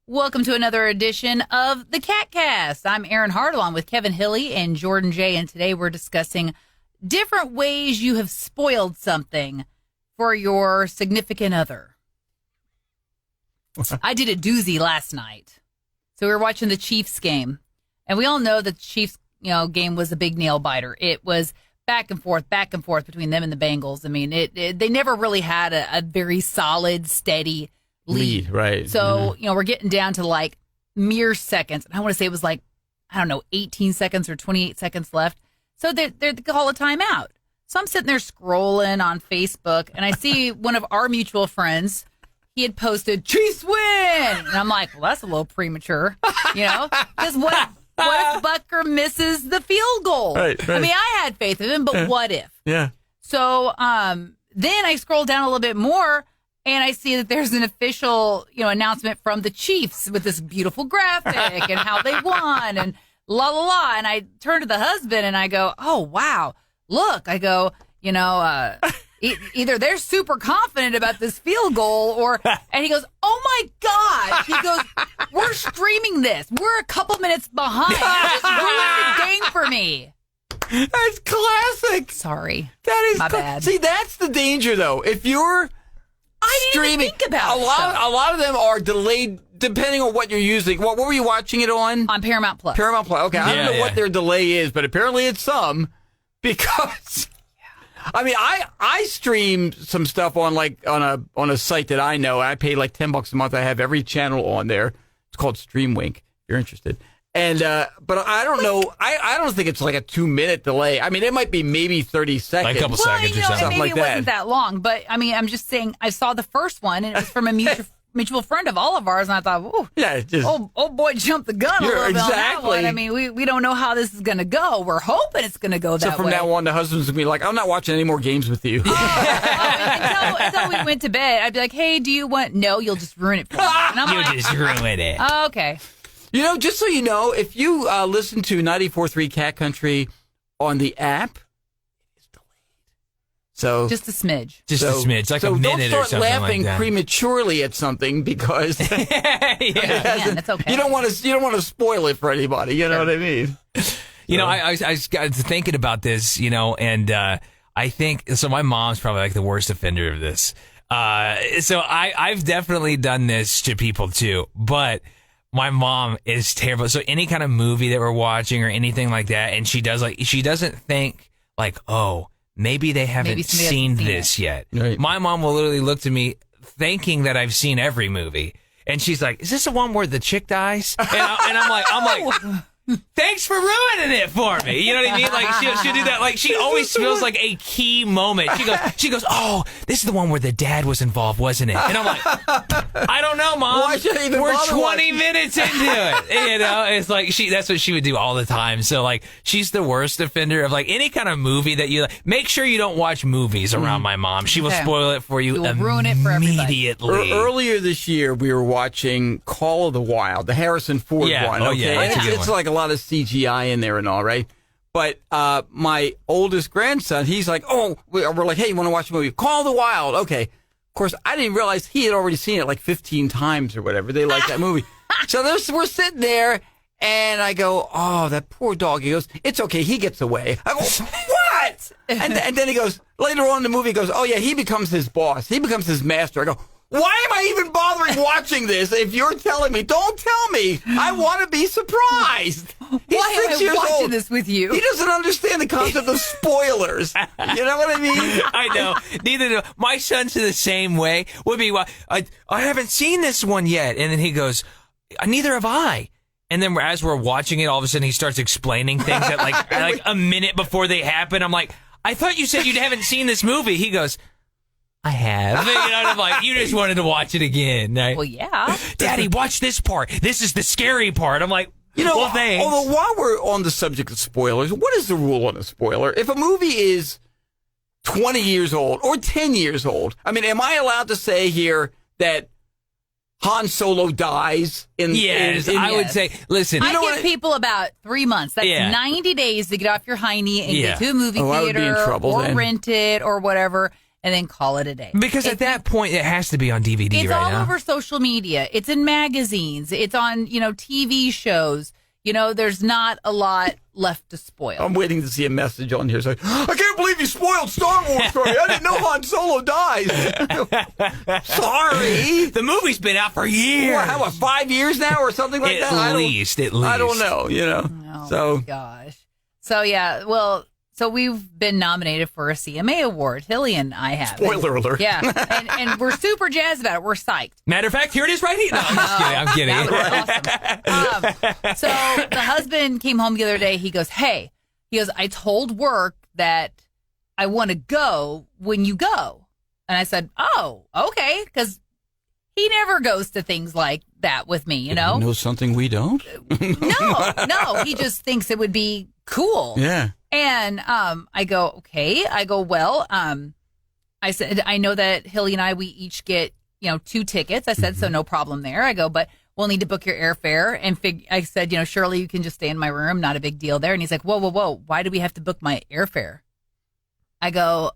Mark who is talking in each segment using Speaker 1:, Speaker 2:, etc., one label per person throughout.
Speaker 1: Welcome to another edition of the KATcast. I'm Erin Hart along with Kevin Hilly and Jordan J. And today we're discussing different ways you have spoiled something for your significant other. I did a doozy last night. So we were watching the Chiefs game. And we all know that the Chiefs game was a big nail biter. It was back and forth between them and the Bengals. I mean, they never really had a very solid, steady lead,
Speaker 2: right?
Speaker 1: So we're getting down to like mere seconds, and I want to say it was like 18 seconds or 28 seconds left. So they call a timeout. So I'm sitting there scrolling on Facebook, and I see one of our mutual friends. He had posted Chiefs win, and I'm like, well, that's a little premature, because what if Butker misses the field goal?
Speaker 2: Right.
Speaker 1: I mean, I had faith in him, but what if?
Speaker 2: Yeah.
Speaker 1: So then I scroll down a little bit more. And I see that there's an official, announcement from the Chiefs with this beautiful graphic and how they won and la la la. And I turn to the husband and I go, "Oh wow, look!" I go, either they're super confident about this field goal, and he goes, "Oh my God!" He goes, "We're streaming this. We're a couple minutes behind. You just ruined the game for me."
Speaker 2: That's classic.
Speaker 1: Sorry,
Speaker 2: that is
Speaker 1: my bad.
Speaker 2: See, that's the danger, though. If you're streaming,
Speaker 1: even think about
Speaker 2: a lot of them are delayed depending on what you're using. What were you watching it on?
Speaker 1: On Paramount Plus.
Speaker 2: Paramount Plus. Okay, I don't know what their delay is, but apparently it's some because I mean, I stream some stuff on on a site that I know. I pay like $10 a month. I have every channel on there. It's called StreamWink. If you're interested. And but I don't know. I don't think it's like a 2-minute delay. I mean, it might be maybe 30 seconds,
Speaker 3: like a couple seconds or something
Speaker 1: maybe
Speaker 3: like
Speaker 1: it
Speaker 3: that.
Speaker 1: Wasn't that long, but I mean, I'm just saying. I saw the first one, and it was from a mutual friend of all of ours, and I thought, "Ooh,
Speaker 2: yeah,
Speaker 1: oh boy, jumped the gun a little bit on that
Speaker 2: exactly.
Speaker 1: one." I mean, we don't know how this is going to go. We're hoping it's going to go that way.
Speaker 2: So from now on, the husband's gonna be like, "I'm not watching any more games with you."
Speaker 1: Until we went to bed, I'd be like, "Hey, do you want?" No, you'll just ruin it for me. And I'm
Speaker 3: You just ruin it.
Speaker 1: Oh, okay.
Speaker 2: Just so you know, if you listen to 94.3 Cat Country on the app, it's delayed. So
Speaker 1: Just a smidge.
Speaker 3: Just a smidge, like a minute or something like that.
Speaker 2: So don't start laughing prematurely at something because
Speaker 1: Man, that's okay.
Speaker 2: you don't want to spoil it for anybody. You know what I mean?
Speaker 3: I got to thinking about this, and I think so. My mom's probably like the worst offender of this. So I've definitely done this to people too, but my mom is terrible. So any kind of movie that we're watching or anything like that, and she doesn't think like, oh, maybe they haven't seen this yet.
Speaker 2: Right.
Speaker 3: My mom will literally look to me thinking that I've seen every movie. And she's like, is this the one where the chick dies? And I'm like, thanks for ruining it for me. You know what I mean? Like she'll do that. Like she always feels like a key moment. She goes, oh, this is the one where the dad was involved, wasn't it? And I'm like, I don't know, Mom.
Speaker 2: Why should I even
Speaker 3: We're
Speaker 2: bother
Speaker 3: 20
Speaker 2: watching?
Speaker 3: minutes into it. It's like that's what she would do all the time. So like she's the worst offender of like any kind of movie that you like. Make sure you don't watch movies around my mom. She will spoil it for you
Speaker 1: You'll ruin it for everybody.
Speaker 3: immediately.
Speaker 2: Earlier this year, we were watching Call of the Wild, the Harrison Ford one.
Speaker 3: Oh,
Speaker 2: Okay?
Speaker 3: yeah.
Speaker 2: And
Speaker 3: That's a good
Speaker 2: it's
Speaker 3: one.
Speaker 2: like a lot of CGI in there and all, right? But my oldest grandson, he's like, oh, we're like, hey, you want to watch a movie? Call of the Wild. Okay. Of course, I didn't realize he had already seen it like 15 times or whatever. They like that movie. So we're sitting there, and I go, oh, that poor dog. He goes, it's okay. He gets away. I go, what? And then he goes, later on in the movie, he goes, oh, yeah, he becomes his boss. He becomes his master. I go, why am I even bothering watching this if you're telling me? Don't tell me. I want to be surprised. He's
Speaker 1: Why am
Speaker 2: 6
Speaker 1: I
Speaker 2: years
Speaker 1: watching
Speaker 2: old.
Speaker 1: this with you?
Speaker 2: He doesn't understand the concept of spoilers. You know what I mean?
Speaker 3: I know. Neither do my son's the same way. Would be, I haven't seen this one yet, and then he goes, neither have I. And then as we're watching it, all of a sudden he starts explaining things at like a minute before they happen. I'm like, I thought you said you haven't seen this movie. He goes, I have. And I'm like, you just wanted to watch it again. Right?
Speaker 1: Well, yeah.
Speaker 3: Daddy, watch this part. This is the scary part. I'm like, well, thanks.
Speaker 2: Although while we're on the subject of spoilers, what is the rule on a spoiler? If a movie is 20 years old or 10 years old, I mean, am I allowed to say here that Han Solo dies in
Speaker 3: I would say, listen.
Speaker 1: I give people about 3 months. That's 90 days to get off your hiney and get to a movie
Speaker 2: I would be in
Speaker 1: theater
Speaker 2: trouble
Speaker 1: or
Speaker 2: then.
Speaker 1: rent it or whatever. and then call it a day.
Speaker 3: Because at that point, it has to be on DVD,
Speaker 1: it's
Speaker 3: right?
Speaker 1: all over social media. It's in magazines. It's on, TV shows. There's not a lot left to spoil.
Speaker 2: I'm waiting to see a message on here saying, I can't believe you spoiled Star Wars for me. I didn't know Han Solo dies. Sorry.
Speaker 3: The movie's been out for years.
Speaker 2: What, how, 5 years now or something like that?
Speaker 3: At least.
Speaker 2: I don't know,
Speaker 1: Oh,
Speaker 2: so.
Speaker 1: my gosh. So, yeah, well, so we've been nominated for a CMA award. Hilly and I have.
Speaker 2: Spoiler alert.
Speaker 1: Yeah, and we're super jazzed about it. We're psyched.
Speaker 3: Matter of fact, here it is right here. No, I'm just kidding.
Speaker 1: That would be awesome. So the husband came home the other day. He goes, hey, I told work that I want to go when you go. And I said, oh, okay. Because he never goes to things like that with me,
Speaker 2: You know something we don't?
Speaker 1: No. He just thinks it would be cool.
Speaker 2: Yeah.
Speaker 1: And I go, okay. I go, well, I said, I know that Hilly and I, we each get, 2 tickets. I said, so no problem there. I go, but we'll need to book your airfare. And I said, Shirley, you can just stay in my room. Not a big deal there. And he's like, whoa. Why do we have to book my airfare? I go,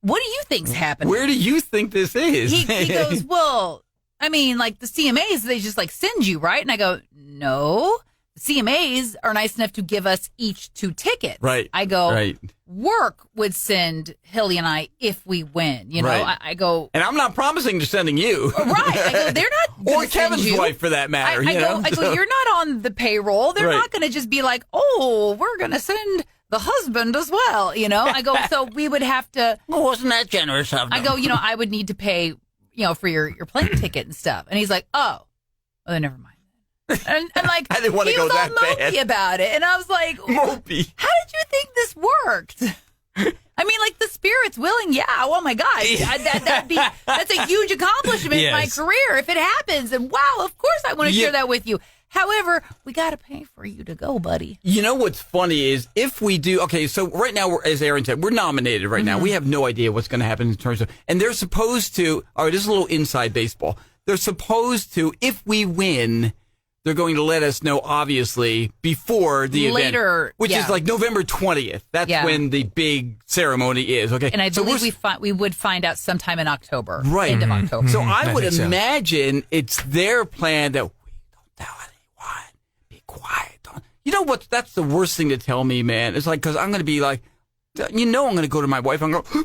Speaker 1: what do you think's happening?
Speaker 2: Where do you think this is?
Speaker 1: He goes, well, I mean, like the CMAs, they just like send you, right? And I go, no. CMAs are nice enough to give us each 2 tickets.
Speaker 2: Right.
Speaker 1: I go,
Speaker 2: right.
Speaker 1: Work would send Hilly and I if we win.
Speaker 2: Right.
Speaker 1: I go.
Speaker 2: And I'm not promising to sending you.
Speaker 1: Right. I go, they're not.
Speaker 2: Or Kevin's wife for that matter.
Speaker 1: I go, you're not on the payroll. They're
Speaker 2: Right.
Speaker 1: not going to just be like, oh, we're going to send the husband as well. I go, so we would have to.
Speaker 2: Well, wasn't that generous of them?
Speaker 1: I go, I would need to pay, for your plane ticket and stuff. And he's like, oh, never mind. And like,
Speaker 2: I didn't want to go that
Speaker 1: bad. He was all mopey about it. And I was like,
Speaker 2: mopey.
Speaker 1: How did you think this worked? I mean, like the spirit's willing. Yeah. Oh my God. That's a huge accomplishment in my career if it happens. And wow, of course I want to share that with you. However, we got to pay for you to go, buddy.
Speaker 2: You know what's funny is if we do, okay, so right now, as Aaron said, we're nominated right now. We have no idea what's going to happen in terms of, and they're supposed to, all right, this is a little inside baseball. They're supposed to, if we win, they're going to let us know, obviously, before the event, which is like November 20th. That's when the big ceremony is. Okay,
Speaker 1: and I believe we would find out sometime in October,
Speaker 2: right?
Speaker 1: End of October.
Speaker 2: So I would imagine it's their plan that we don't tell anyone. Be quiet. You know what? That's the worst thing to tell me, man. It's like because I'm going to be like, I'm going to go to my wife and go, we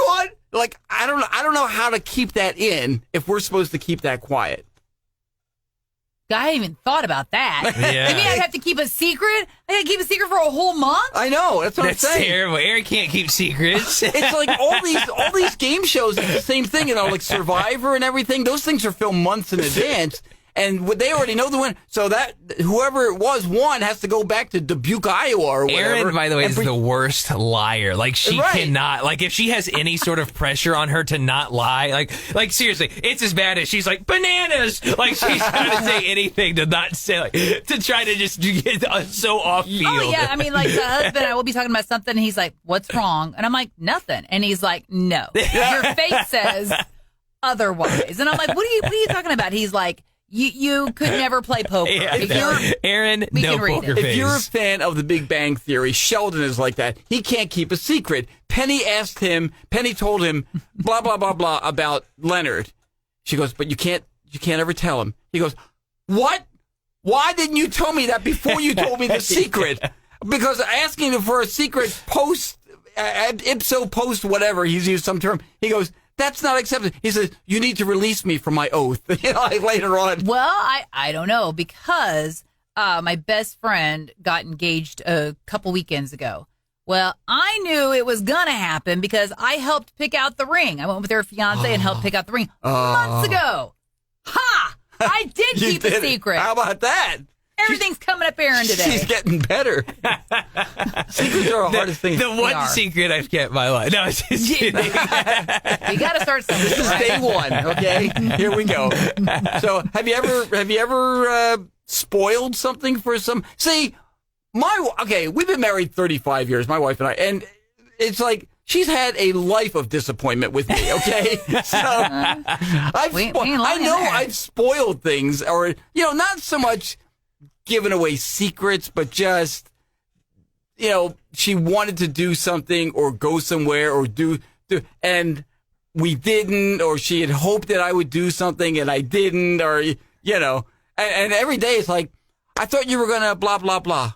Speaker 2: won. Like I don't know how to keep that in if we're supposed to keep that quiet.
Speaker 1: I hadn't even thought about that.
Speaker 3: Yeah.
Speaker 1: You mean I have to keep a secret? I got to keep a secret for a whole month?
Speaker 2: I know. That's what I'm saying.
Speaker 3: That's terrible. Eric can't keep secrets.
Speaker 2: It's like all these game shows are the same thing, like Survivor and everything. Those things are filmed months in advance. And they already know the winner. So that whoever it was won has to go back to Dubuque, Iowa or whatever.
Speaker 3: Erin, by the way, is the worst liar. Like, she cannot, like, if she has any sort of pressure on her to not lie, like seriously, it's as bad as she's like, bananas! Like, she's trying to say anything to not say, like, to try to just get so off field.
Speaker 1: Oh, yeah. I mean, like, the husband, I will be talking about something, and he's like, what's wrong? And I'm like, nothing. And he's like, no. Your face says otherwise. And I'm like, what are you talking about? He's like, You could never play poker.
Speaker 3: Yeah, Aaron, no poker face.
Speaker 2: If you're a fan of The Big Bang Theory, Sheldon is like that. He can't keep a secret. Penny told him, blah, blah, blah, blah, about Leonard. She goes, but you can't ever tell him. He goes, what? Why didn't you tell me that before you told me the secret? Because asking him for a secret ipso post, whatever, he's used some term. He goes, that's not accepted. He says, you need to release me from my oath later on.
Speaker 1: Well, I don't know, because my best friend got engaged a couple weekends ago. Well, I knew it was going to happen because I helped pick out the ring. I went with her fiance and helped pick out the ring months ago. Ha! I did keep a secret.
Speaker 2: How about that?
Speaker 1: Everything's coming up Aaron today.
Speaker 2: She's getting better. Secrets are the hardest thing.
Speaker 3: The one secret I've kept my life. No, it's just kidding.
Speaker 1: We got to start something.
Speaker 2: This is day one, okay? Here we go. So, have you ever spoiled something for some? See, we've been married 35 years, my wife and I, and it's like she's had a life of disappointment with me, okay? So, I know I've spoiled things, or not so much giving away secrets, but just she wanted to do something or go somewhere or do and we didn't, or she had hoped that I would do something and I didn't, or, and every day it's like, I thought you were going to blah, blah, blah.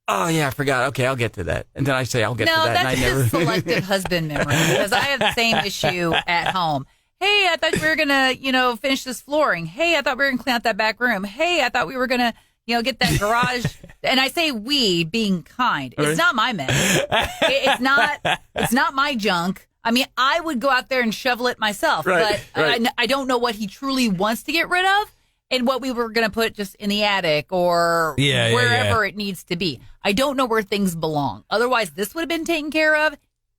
Speaker 2: Oh, yeah, I forgot. Okay, I'll get to that. And then I say, I'll get to that.
Speaker 1: No,
Speaker 2: and I
Speaker 1: that's
Speaker 2: never.
Speaker 1: just selective husband memory, because I have the same issue at home. Hey, I thought we were going to, finish this flooring. Hey, I thought we were going to clean out that back room. Hey, I thought we were going to, get that garage. And I say we being kind. It's not my mess. It's not my junk. I mean, I would go out there and shovel it myself, but I don't know what he truly wants to get rid of and what we were going to put just in the attic or wherever it needs to be. I don't know where things belong. Otherwise, this would have been taken care of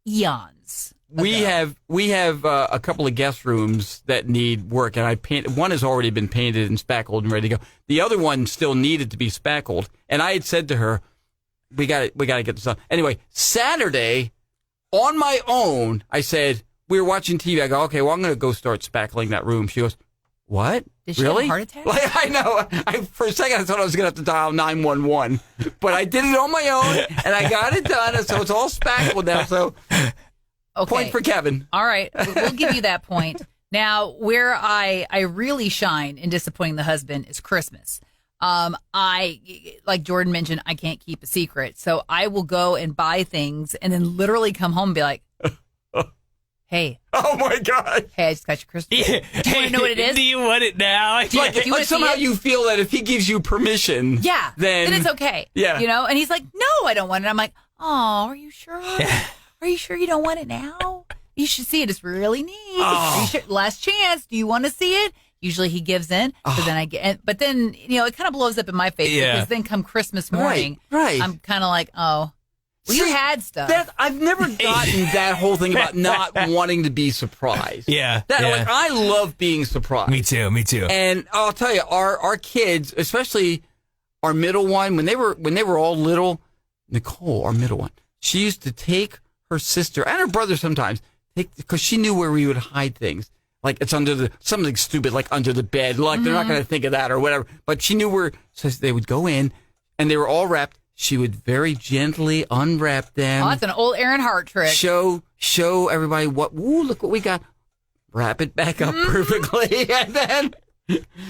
Speaker 1: eons ago.
Speaker 2: We have a couple of guest rooms that need work, and I painted. One has already been painted and spackled and ready to go. The other one still needed to be spackled, and I had said to her, "We got to get this done." Anyway, Saturday, on my own, I said, we were watching TV. I go, okay, well, I'm going to go start spackling that room. She goes, what?
Speaker 1: Did she
Speaker 2: really?
Speaker 1: have a heart attack?
Speaker 2: Like, I know. For a second, I thought I was going to have to dial 911. But I did it on my own, and I got it done, and so it's all spackled now. So, point for Kevin.
Speaker 1: All right. We'll give you that point. Now, where I really shine in disappointing the husband is Christmas. Like Jordan mentioned, I can't keep a secret. So I will go and buy things and then literally come home and be like, hey.
Speaker 2: Oh, my God.
Speaker 1: Hey, I just got your Christmas. Do you want to know what it is?
Speaker 3: Do you want it now?
Speaker 2: Like somehow you feel that if he gives you permission, then
Speaker 1: it's okay.
Speaker 2: Yeah.
Speaker 1: And he's like, no, I don't want it. I'm like, oh, are you sure? Are you sure you don't want it now? You should see it. It's really neat. Are you sure? Last chance. Do you want to see it? Usually he gives in, so then I get. But then it kind of blows up in my face because then come Christmas morning,
Speaker 2: right.
Speaker 1: I'm kind of like, oh, well, you had stuff.
Speaker 2: I've never gotten that whole thing about not wanting to be surprised.
Speaker 3: Like,
Speaker 2: I love being surprised.
Speaker 3: Me too.
Speaker 2: And I'll tell you, our kids, especially our middle one, when they were all little, Nicole, our middle one, she used to take her sister and her brother sometimes, because she knew where we would hide things. Like it's under something stupid, like under the bed. Like they're not going to think of that or whatever. But she knew where, so they would go in and they were all wrapped. She would very gently unwrap them.
Speaker 1: Oh, that's an old Aaron Hart trick.
Speaker 2: Show everybody look what we got. Wrap it back up perfectly. And then,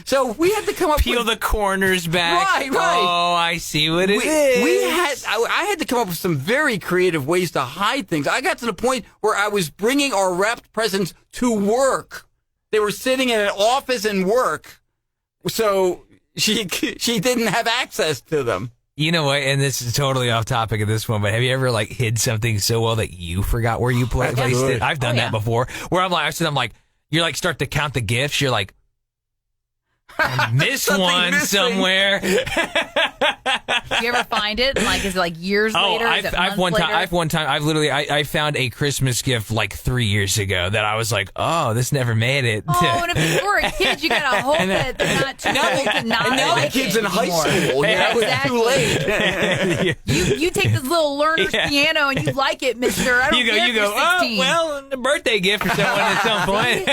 Speaker 2: so we had to come up
Speaker 3: Peel the corners back.
Speaker 2: Right.
Speaker 3: Oh, I see what it is.
Speaker 2: I had to come up with some very creative ways to hide things. I got to the point where I was bringing our wrapped presents to work. They were sitting in an office and work. So she didn't have access to them.
Speaker 3: You know what? And this is totally off topic at this one, but have you ever hid something so well that you forgot where you placed it? I've done that before. Where I'm like, you're start to count the gifts. You're like, I missed one somewhere.
Speaker 1: Do you ever find it? Is it years later?
Speaker 3: I've one time. I found a Christmas gift 3 years ago that I was like, oh, this never made it.
Speaker 1: Oh, and if you were a kid, you gotta hope that they're not too old to not.
Speaker 2: And now the kid's in high school. It's too late.
Speaker 1: You take this little learner's piano and you like it, Mister. I don't care.
Speaker 3: You go. Oh, well, the birthday gift for someone at some point.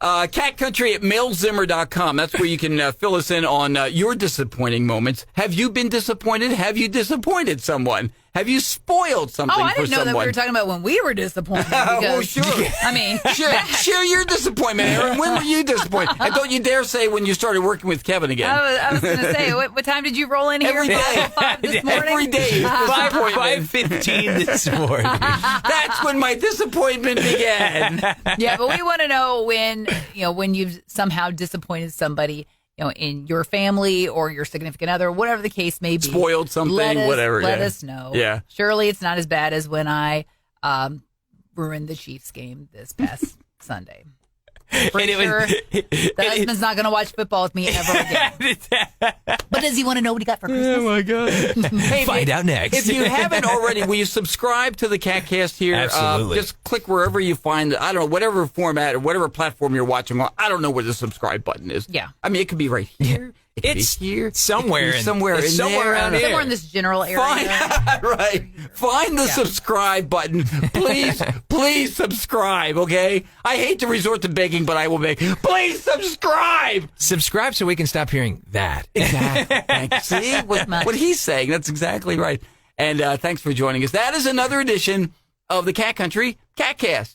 Speaker 2: KATcountry@mailzimmer.com. That's where you can fill us in on your disappointing moments. Have you been disappointed? Have you disappointed someone? Have you spoiled something for someone?
Speaker 1: I didn't know that we were talking about when we were disappointed.
Speaker 2: Well, sure.
Speaker 1: I mean,
Speaker 2: share your disappointment, Aaron. When were you disappointed? And don't you dare say when you started working with Kevin again.
Speaker 1: I was going to say, what time did you roll in here?
Speaker 2: Every day.
Speaker 1: 5 this morning?
Speaker 2: Every day.
Speaker 3: 5:15 this morning.
Speaker 2: That's when my disappointment began.
Speaker 1: Yeah, but we want to know when you've somehow disappointed somebody, in your family or your significant other, whatever the case may be.
Speaker 2: Spoiled something,
Speaker 1: let us know.
Speaker 2: Yeah.
Speaker 1: Surely it's not as bad as when I ruined the Chiefs game this past Sunday. Pretty sure the husband's not going to watch football with me ever again. But does he want to know what he got for Christmas?
Speaker 3: Oh, my God.
Speaker 2: Hey,
Speaker 3: Find out next.
Speaker 2: If you haven't already, will you subscribe to the KATcast here?
Speaker 3: Absolutely.
Speaker 2: Just click wherever you find it. I don't know, whatever format or whatever platform you're watching on. I don't know where the subscribe button is.
Speaker 1: Yeah.
Speaker 2: I mean, it could be right here. It could be here.
Speaker 3: Somewhere.
Speaker 2: Somewhere in
Speaker 3: somewhere
Speaker 2: there.
Speaker 3: around here.
Speaker 1: Somewhere in this general area.
Speaker 2: Find the subscribe button. Please subscribe, okay? I hate to resort to begging, but I will beg. Please subscribe!
Speaker 3: Subscribe so we can stop hearing that.
Speaker 2: Exactly. See? What he's saying, that's exactly right. And thanks for joining us. That is another edition of the Cat Country KATcast.